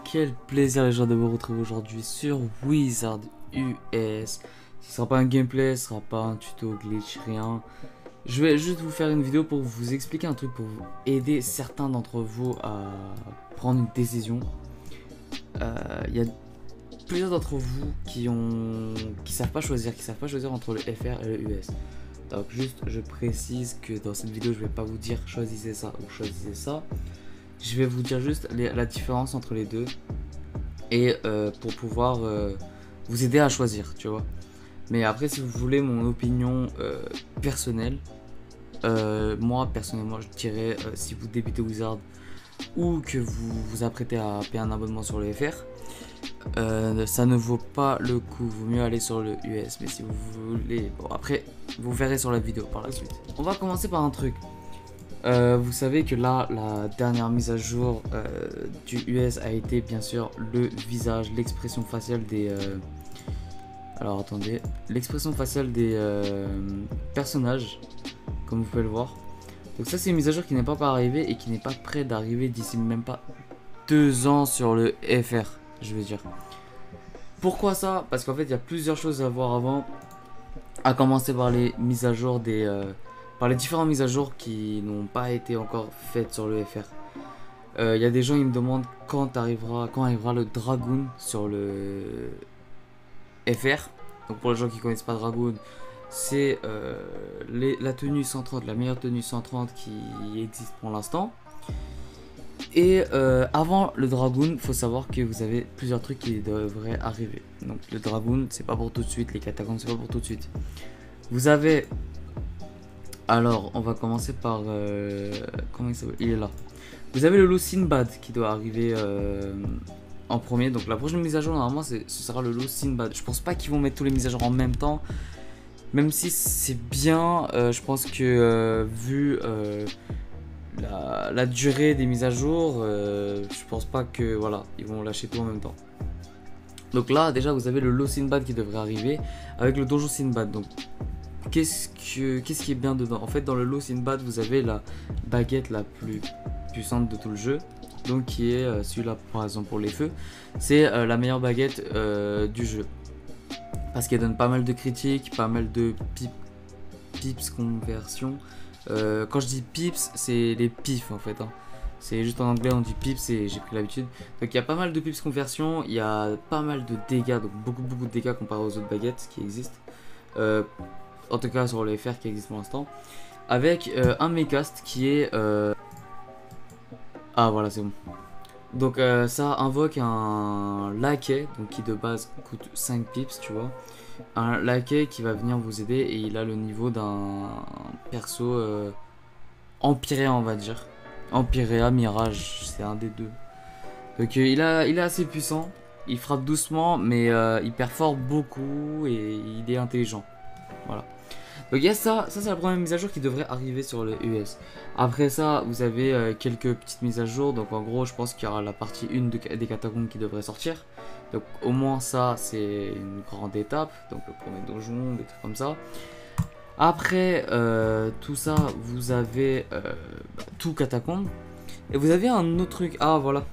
Quel plaisir les gens de me retrouver aujourd'hui sur Wizard US. Ce sera pas un gameplay, ce sera pas un tuto glitch, rien. Je vais juste vous faire une vidéo pour vous expliquer un truc, pour vous aider certains d'entre vous à prendre une décision. Il y a plusieurs d'entre vous qui savent pas choisir, entre le FR et le US. Donc juste je précise que dans cette vidéo je vais pas vous dire choisissez ça ou choisissez ça. Je vais vous dire juste la différence entre les deux et pour pouvoir vous aider à choisir, tu vois. Mais après, si vous voulez mon opinion personnelle, moi personnellement, je dirais si vous débutez Wizard ou que vous vous apprêtez à payer un abonnement sur le FR, ça ne vaut pas le coup. Vaut mieux aller sur le US. Mais si vous voulez, bon, après, vous verrez sur la vidéo par la suite. On va commencer par un truc. Vous savez que là, la dernière mise à jour du US a été bien sûr le visage, l'expression faciale des... Alors attendez, l'expression faciale des personnages, comme vous pouvez le voir. Donc ça c'est une mise à jour qui n'est pas arrivée et qui n'est pas près d'arriver d'ici même pas 2 ans sur le FR, je veux dire. Pourquoi ça? Parce qu'en fait il y a plusieurs choses à voir avant, à commencer par les mises à jour des... par les différentes mises à jour qui n'ont pas été encore faites sur le FR. Il y a des gens qui me demandent quand arrivera le Dragoon sur le FR. Donc pour les gens qui connaissent pas Dragoon, c'est la tenue 130, la meilleure tenue 130 qui existe pour l'instant. Et avant le Dragoon, faut savoir que vous avez plusieurs trucs qui devraient arriver. Donc le Dragoon, c'est pas pour tout de suite, les catacombes, c'est pas pour tout de suite. Vous avez... Alors, on va commencer par... comment il s'appelle? Il est là. Vous avez le lot Sinbad qui doit arriver en premier. Donc la prochaine mise à jour, normalement, ce sera le lot Sinbad. Je pense pas qu'ils vont mettre tous les mises à jour en même temps. Même si c'est bien, je pense que vu la durée des mises à jour, je pense pas que voilà, ils vont lâcher tout en même temps. Donc là, déjà, vous avez le lot Sinbad qui devrait arriver avec le donjon Sinbad. Donc qu'est-ce qui est bien dedans? En fait, dans le lot Sinbad, vous avez la baguette la plus puissante de tout le jeu. Donc qui est celui-là, par exemple, pour les feux. C'est la meilleure baguette du jeu. Parce qu'elle donne pas mal de critiques, pas mal de pips conversion. Quand je dis pips, c'est les pifs en fait. Hein. C'est juste en anglais on dit pips et j'ai pris l'habitude. Donc il y a pas mal de pips conversion, il y a pas mal de dégâts, donc beaucoup de dégâts comparé aux autres baguettes qui existent. En tout cas sur les FR qui existent pour l'instant. Avec un Mecast qui est... Ah voilà c'est bon. Donc ça invoque un laquais, donc qui de base coûte 5 pips, tu vois. Un laquais qui va venir vous aider et il a le niveau d'un perso empyré, on va dire. Empyréa, Mirage, c'est un des deux. Donc il est assez puissant, il frappe doucement mais il perfore beaucoup et il est intelligent. Voilà. Donc il y a ça c'est la première mise à jour qui devrait arriver sur le US. Après ça, vous avez quelques petites mises à jour. Donc en gros, je pense qu'il y aura la partie 1 des catacombes qui devrait sortir. Donc au moins ça, c'est une grande étape. Donc le premier donjon, des trucs comme ça. Après tout ça, vous avez tout catacombe. Et vous avez un autre truc. Ah voilà.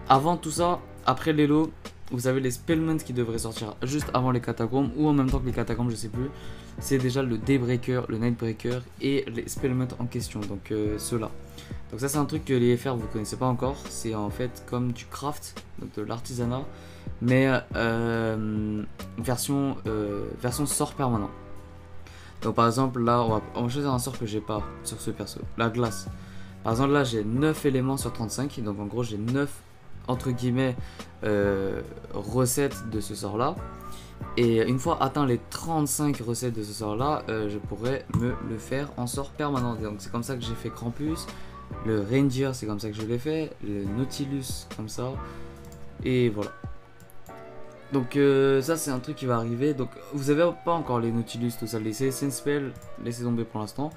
Avant tout ça, après les lots, vous avez les spellments qui devraient sortir juste avant les catacombes ou en même temps que les catacombes, je sais plus. C'est déjà le Daybreaker, le Nightbreaker et les spellments en question, donc ceux-là. Donc ça c'est un truc que les FR vous connaissez pas encore, c'est en fait comme du craft, donc de l'artisanat, mais version sort permanent. Donc par exemple là on va choisir un sort que j'ai pas sur ce perso, la glace. Par exemple là j'ai 9 éléments sur 35, donc en gros j'ai 9 entre guillemets recettes de ce sort là, et une fois atteint les 35 recettes de ce sort là, je pourrais me le faire en sort permanent. Donc c'est comme ça que j'ai fait Krampus, le Ranger c'est comme ça que je l'ai fait, le Nautilus comme ça, et voilà. Donc ça c'est un truc qui va arriver. Donc vous avez pas encore les Nautilus, tout ça, les Sense Spell, laissez tomber pour l'instant.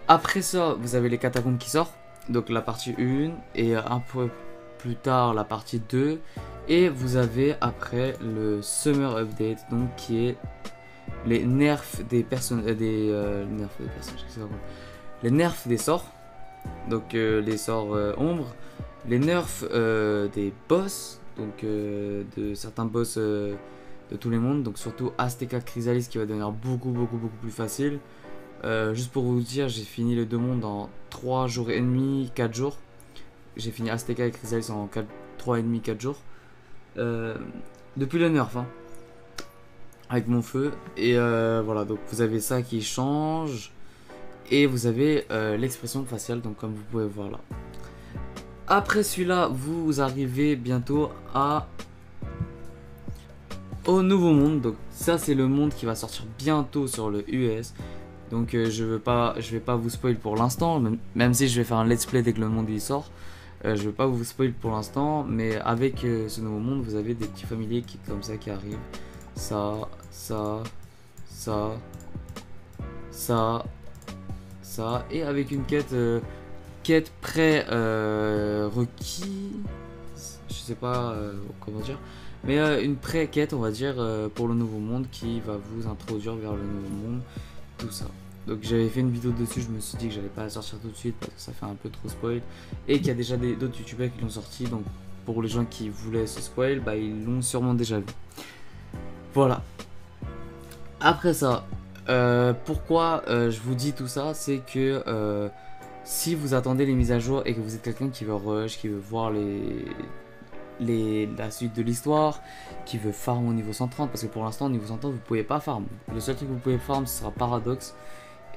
Après ça vous avez les catacombes qui sortent, donc la partie 1 et un peu plus tard la partie 2, et vous avez après le Summer Update, donc qui est les nerfs des personnes, les nerfs des sorts, donc les sorts ombre, les nerfs des boss, donc de certains boss de tous les mondes, donc surtout Azteca Chrysalis qui va devenir beaucoup plus facile. Juste pour vous dire, j'ai fini les deux mondes en 3 jours et demi, 4 jours. J'ai fini Azteca et Chrysalis en 3 et demi, 4 jours. Depuis le nerf, hein, avec mon feu. Et voilà, donc vous avez ça qui change. Et vous avez l'expression faciale, donc comme vous pouvez voir là. Après celui-là, vous arrivez bientôt au nouveau monde. Donc ça, c'est le monde qui va sortir bientôt sur le US. Donc je vais pas vous spoil pour l'instant, même si je vais faire un let's play dès que le monde y sort. Je vais pas vous spoil pour l'instant, mais avec ce nouveau monde, vous avez des petits familiers comme ça qui arrivent. Ça, et avec une quête requis, je sais pas comment dire, mais une pré-quête on va dire pour le nouveau monde qui va vous introduire vers le nouveau monde, tout ça. Donc j'avais fait une vidéo dessus, je me suis dit que j'allais pas la sortir tout de suite parce que ça fait un peu trop spoil et qu'il y a déjà d'autres youtubeurs qui l'ont sorti, donc pour les gens qui voulaient ce spoil, bah ils l'ont sûrement déjà vu. Voilà. Après ça, pourquoi je vous dis tout ça, c'est que si vous attendez les mises à jour et que vous êtes quelqu'un qui veut rush, qui veut voir la suite de l'histoire, qui veut farm au niveau 130, parce que pour l'instant au niveau 130 vous pouvez pas farm. Le seul truc que vous pouvez farm ce sera Paradox.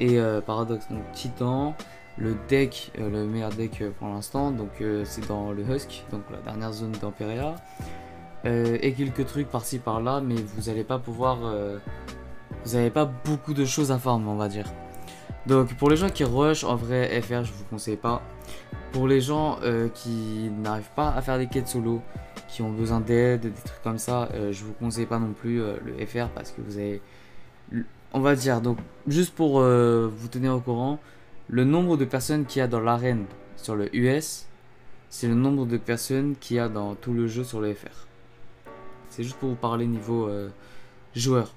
Et Paradox, donc Titan, le deck, le meilleur deck pour l'instant, donc c'est dans le Husk, donc la dernière zone d'Amperia. Et quelques trucs par-ci par-là, mais vous n'allez pas pouvoir... vous n'avez pas beaucoup de choses à farm, on va dire. Donc pour les gens qui rush, en vrai FR je vous conseille pas. Pour les gens qui n'arrivent pas à faire des quêtes solo, qui ont besoin d'aide, des trucs comme ça, je vous conseille pas non plus le FR parce que vous avez... On va dire, donc juste pour vous tenir au courant, le nombre de personnes qu'il y a dans l'arène sur le US, c'est le nombre de personnes qu'il y a dans tout le jeu sur le FR. C'est juste pour vous parler niveau joueur.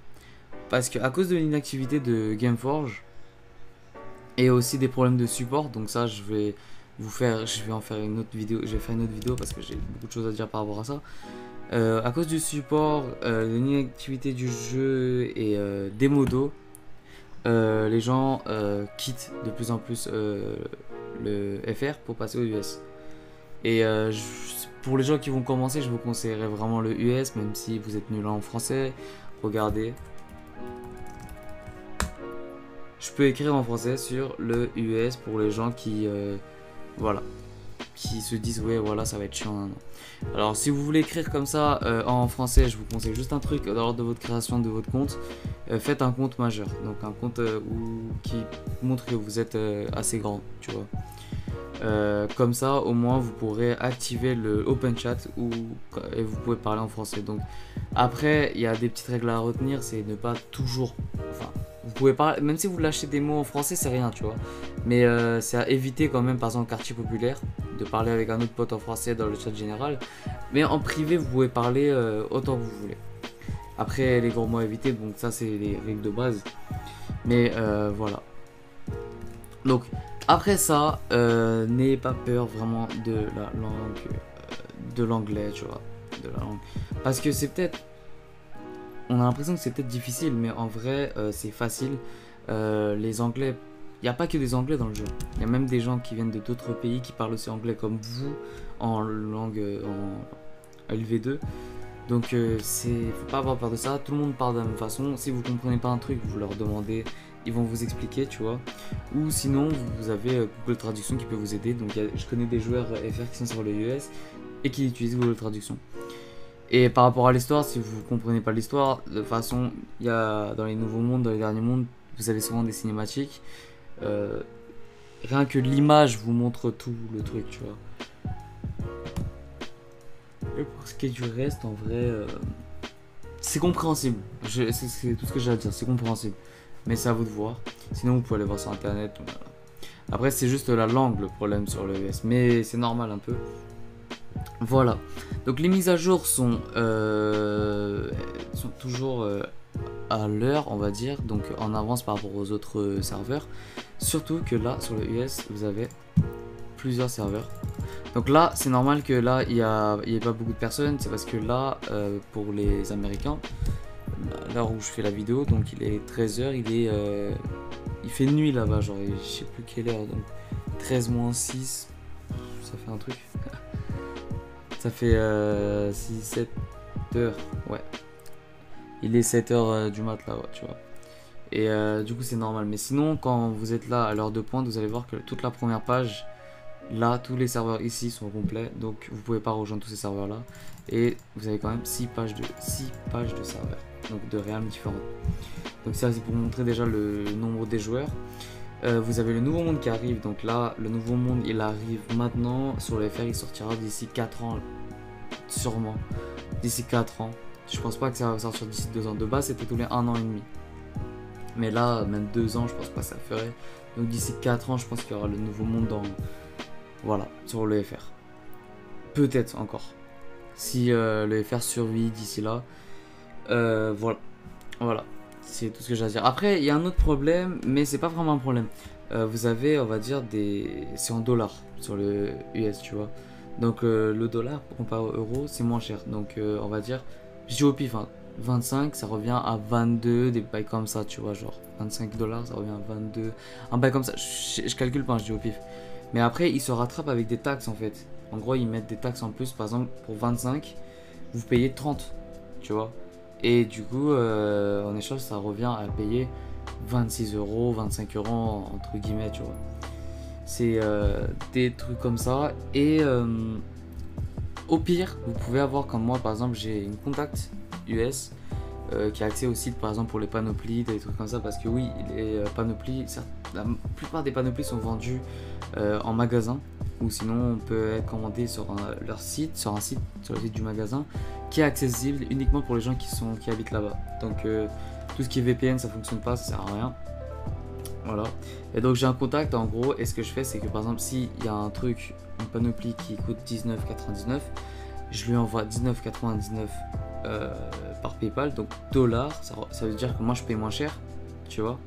Parce qu'à cause de l'inactivité de Gameforge et aussi des problèmes de support, donc ça je vais en faire une autre vidéo, parce que j'ai beaucoup de choses à dire par rapport à ça. À cause du support, de l'inactivité du jeu et des modos, les gens quittent de plus en plus le FR pour passer au US. Et pour les gens qui vont commencer, je vous conseillerais vraiment le US, même si vous êtes nul en français. Regardez. Je peux écrire en français sur le US pour les gens qui... voilà. Qui se disent ouais voilà ça va être chiant. Non. Alors si vous voulez écrire comme ça en français, je vous conseille juste un truc lors de votre création de votre compte. Faites un compte majeur, donc un compte qui montre que vous êtes assez grand, tu vois. Comme ça au moins vous pourrez activer le open chat et vous pouvez parler en français. Donc après il y a des petites règles à retenir, c'est ne pas toujours, enfin vous pouvez parler, même si vous lâchez des mots en français c'est rien, tu vois, mais c'est à éviter quand même, par exemple quartier populaire, de parler avec un autre pote en français dans le chat général, mais en privé vous pouvez parler autant que vous voulez. Après les gros mots à éviter, donc ça c'est les règles de base, mais voilà. Donc après ça, n'ayez pas peur vraiment de la langue, de l'anglais, tu vois, de la langue, parce que c'est peut-être, on a l'impression que c'est peut-être difficile, mais en vrai c'est facile. Les anglais, il n'y a pas que des anglais dans le jeu, il y a même des gens qui viennent de d'autres pays qui parlent aussi anglais comme vous en langue en LV2. Donc faut pas avoir peur de ça, tout le monde parle de la même façon. Si vous comprenez pas un truc, vous leur demandez, ils vont vous expliquer, tu vois. Ou sinon vous avez Google Traduction qui peut vous aider. Donc je connais des joueurs FR qui sont sur le US et qui utilisent Google Traduction. Et par rapport à l'histoire, si vous comprenez pas l'histoire, de toute façon, il y a dans les nouveaux mondes, dans les derniers mondes, vous avez souvent des cinématiques. Rien que l'image vous montre tout le truc, tu vois. Et pour ce qui est du reste, en vrai, c'est compréhensible. C'est tout ce que j'ai à dire, c'est compréhensible. Mais c'est à vous de voir. Sinon, vous pouvez aller voir sur internet. Voilà. Après, c'est juste la langue le problème sur le US. Mais c'est normal un peu. Voilà. Donc, les mises à jour sont toujours à l'heure, on va dire. Donc, en avance par rapport aux autres serveurs. Surtout que là, sur le US, vous avez plusieurs serveurs. Donc là, c'est normal que là, il y ait pas beaucoup de personnes. C'est parce que là, pour les Américains, à l'heure où je fais la vidéo, donc il est 13h, il fait nuit là-bas, genre je sais plus quelle heure, donc 13 moins 6, ça fait un truc. Ça fait 6, 7 heures, ouais. Il est 7h du mat là, ouais, tu vois. Et du coup c'est normal. Mais sinon quand vous êtes là à l'heure de pointe, vous allez voir que toute la première page, là tous les serveurs ici sont complets. Donc vous pouvez pas rejoindre tous ces serveurs là. Et vous avez quand même 6 pages de serveurs. Donc de realms différentes. Donc ça c'est pour montrer déjà le nombre des joueurs. Vous avez le nouveau monde qui arrive. Donc là le nouveau monde il arrive maintenant. Sur le FR il sortira d'ici 4 ans. Sûrement. D'ici 4 ans. Je pense pas que ça va sortir d'ici 2 ans. De base c'était tous les 1 an et demi. Mais là, même 2 ans, je pense pas que ça ferait. Donc d'ici 4 ans, je pense qu'il y aura le nouveau monde dans... Voilà, sur le FR. Peut-être encore. Si le FR survit d'ici là. Voilà. Voilà. C'est tout ce que j'ai à dire. Après, il y a un autre problème, mais c'est pas vraiment un problème. Vous avez, on va dire, des... C'est en dollars sur le US, tu vois. Donc le dollar, comparé au euro, c'est moins cher. Donc on va dire, je dis au pif, hein, 25, ça revient à 22, des bails comme ça, tu vois, genre 25 $, ça revient à 22, un bail comme ça, je calcule pas, je dis au pif. Mais après, ils se rattrapent avec des taxes en fait. En gros, ils mettent des taxes en plus, par exemple, pour 25, vous payez 30, tu vois. Et du coup, en échange, ça revient à payer 26 euros, 25 euros, entre guillemets, tu vois. C'est des trucs comme ça. Et au pire, vous pouvez avoir comme moi, par exemple, j'ai une contact US qui a accès au site, par exemple, pour les panoplies, des trucs comme ça. Parce que oui, les panoplies, la plupart des panoplies sont vendues en magasin. Ou sinon, on peut être commandé sur leur site, sur le site du magasin, qui est accessible uniquement pour les gens qui habitent là-bas. Donc, tout ce qui est VPN, ça fonctionne pas, ça sert à rien. Voilà. Et donc j'ai un contact en gros, et ce que je fais c'est que par exemple s'il y a un truc, une panoplie qui coûte 19,99, je lui envoie 19,99 par PayPal, donc dollars, ça veut dire que moi je paye moins cher, tu vois.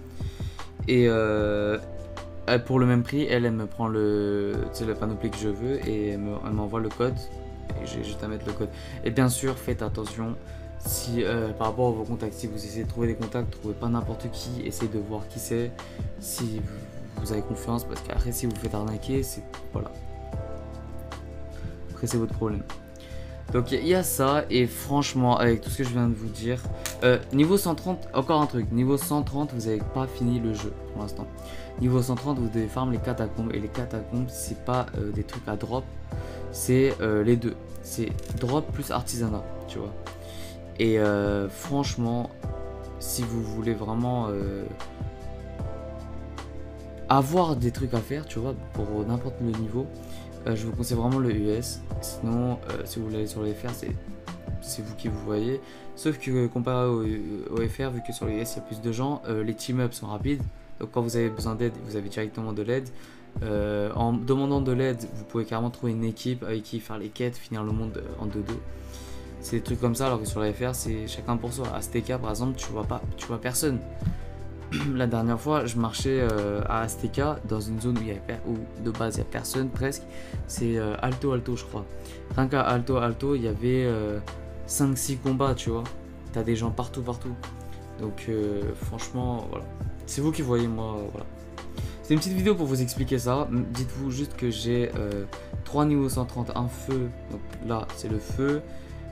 Et pour le même prix, elle me prend le panoplie que je veux et elle m'envoie le code, et j'ai juste à mettre le code. Et bien sûr, faites attention. Si par rapport à vos contacts, si vous essayez de trouver des contacts, trouvez pas n'importe qui, essayez de voir qui c'est, si vous avez confiance, parce qu'après si vous vous faites arnaquer, c'est voilà. Après c'est votre problème. Donc il y a ça, et franchement, avec tout ce que je viens de vous dire, niveau 130, encore un truc, niveau 130, vous n'avez pas fini le jeu pour l'instant. Niveau 130, vous devez farm les catacombes, et les catacombes, c'est pas des trucs à drop, c'est les deux. C'est drop plus artisanat, tu vois. Et franchement, si vous voulez vraiment avoir des trucs à faire, tu vois, pour n'importe le niveau, je vous conseille vraiment le US. Sinon, si vous voulez aller sur le FR, c'est vous qui vous voyez. Sauf que comparé au FR, vu que sur le US il y a plus de gens, les team-up sont rapides. Donc quand vous avez besoin d'aide, vous avez directement de l'aide. En demandant de l'aide, vous pouvez carrément trouver une équipe avec qui faire les quêtes, finir le monde en 2-2. C'est des trucs comme ça, alors que sur la FR, c'est chacun pour soi. À STK, par exemple, tu vois personne. La dernière fois, je marchais à STK dans une zone où de base il n'y a personne presque. C'est Alto Alto, je crois. Rien qu'à Alto Alto, il y avait 5-6 combats, tu vois. T'as des gens partout. Donc franchement, voilà. C'est vous qui voyez, moi, voilà. C'est une petite vidéo pour vous expliquer ça. Dites-vous juste que j'ai 3 niveaux 130, un feu. Donc là, c'est le feu.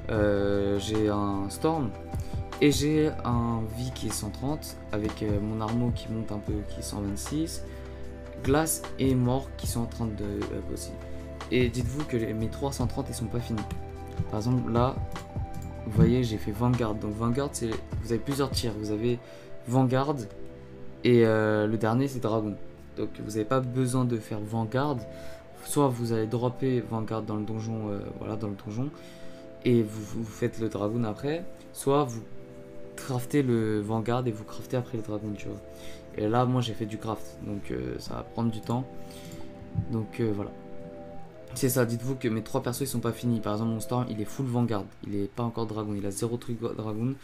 J'ai un storm et j'ai un vie qui est 130 avec mon armeau qui monte un peu qui est 126, glace et mort qui sont en train de aussi. Et dites-vous que mes 330 ils sont pas finis. Par exemple là vous voyez j'ai fait Vanguard, donc Vanguard c'est, vous avez plusieurs tirs, vous avez Vanguard et le dernier c'est Dragon. Donc vous n'avez pas besoin de faire Vanguard, soit vous allez dropper Vanguard dans le donjon, voilà, dans le donjon, et vous faites le Dragon après, soit vous craftez le Vanguard et vous craftez après le Dragon, tu vois. Et là moi j'ai fait du craft, donc ça va prendre du temps, donc voilà. C'est ça, dites-vous que mes 3 persos ils sont pas finis. Par exemple mon Storm il est full Vanguard, il est pas encore Dragon, il a 0 truc Dragon.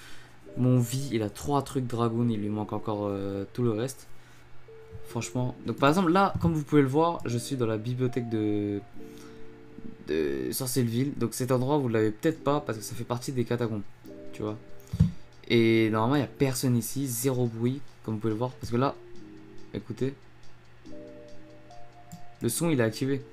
Mon V il a 3 trucs Dragon, il lui manque encore tout le reste. Franchement, donc par exemple là, comme vous pouvez le voir, je suis dans la bibliothèque de de Sorcelleville. Donc cet endroit, vous l'avez peut-être pas parce que ça fait partie des catacombes, tu vois. Et normalement, il n'y a personne ici, zéro bruit, comme vous pouvez le voir. Parce que là, écoutez, le son il est activé.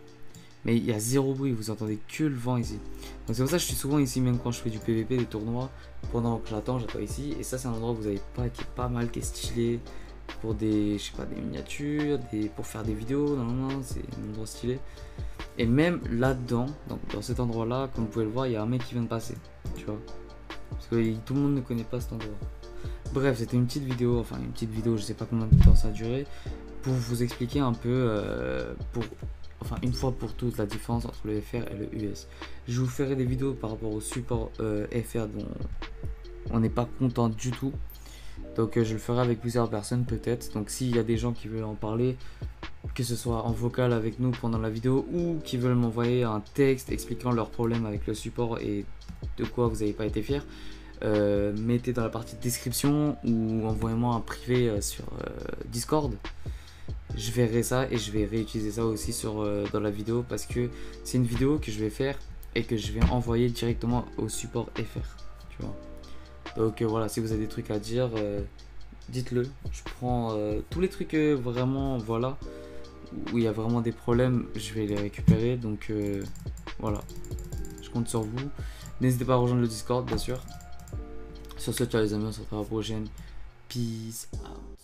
Mais il y a zéro bruit, vous entendez que le vent ici. Donc c'est pour ça que je suis souvent ici, même quand je fais du PVP, des tournois. Pendant que j'attends ici. Et ça, c'est un endroit où vous avez pas, qui est pas mal, qui est stylé. Pour des, je sais pas, des miniatures, pour faire des vidéos. Non, c'est un endroit stylé. Et même là-dedans, donc dans cet endroit-là, comme vous pouvez le voir, il y a un mec qui vient de passer. Tu vois. Parce que tout le monde ne connaît pas cet endroit. Bref, c'était une petite vidéo, je sais pas combien de temps ça a duré, pour vous expliquer un peu, une fois pour toutes, la différence entre le FR et le US. Je vous ferai des vidéos par rapport au support FR dont on n'est pas content du tout. Donc je le ferai avec plusieurs personnes peut-être. Donc s'il y a des gens qui veulent en parler, que ce soit en vocal avec nous pendant la vidéo ou qui veulent m'envoyer un texte expliquant leurs problèmes avec le support et de quoi vous n'avez pas été fier, mettez dans la partie description ou envoyez-moi un privé sur Discord. Je verrai ça et je vais réutiliser ça aussi dans la vidéo parce que c'est une vidéo que je vais faire et que je vais envoyer directement au support FR, tu vois. Donc voilà, si vous avez des trucs à dire, dites-le. Je prends tous les trucs vraiment, voilà, où il y a vraiment des problèmes, je vais les récupérer. Donc voilà, je compte sur vous. N'hésitez pas à rejoindre le Discord, bien sûr. Sur ce, ciao les amis, on se retrouve à la prochaine. Peace out.